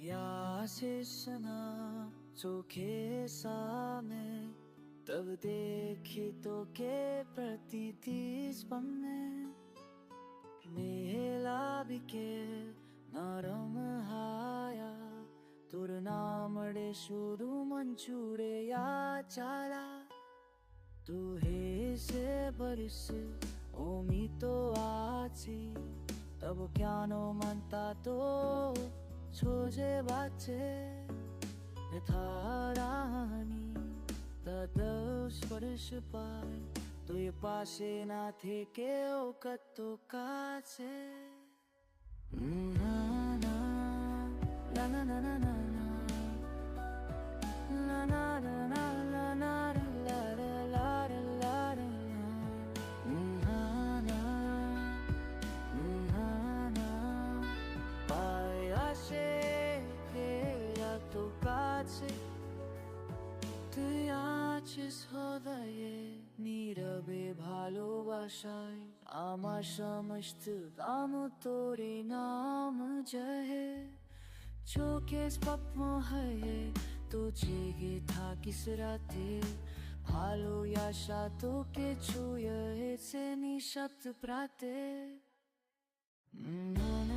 या शेषना चोखे सामे तब देखी तो के प्रतिदिस पन्ने मेला बिके नरम हाया तुर नामडे शुरू मंचूरे या चाला तू हे से बरिस ओमी तो आची तब क्या नो मनता तो छोजे बाचे थारानी तद स्पर्श पाय तो ये पासे ना थे के ओ कत्तो काचे ना ना ना ना ना ना ना ना ना ना ना ना ना ला ला ला ला ला ना ना ना ना पाया से या तो काचे তুই আছিস হৃদয়ে নীরবে ভালোবাসায় আমার সমস্ত দাম তোরে নাম জহে চোখে স্বপ্ন হয়ে তো জেগে থাকিস রাতে ভালো আশা তোকে ছুঁয়েছে নিঃশব্দ প্রাতে না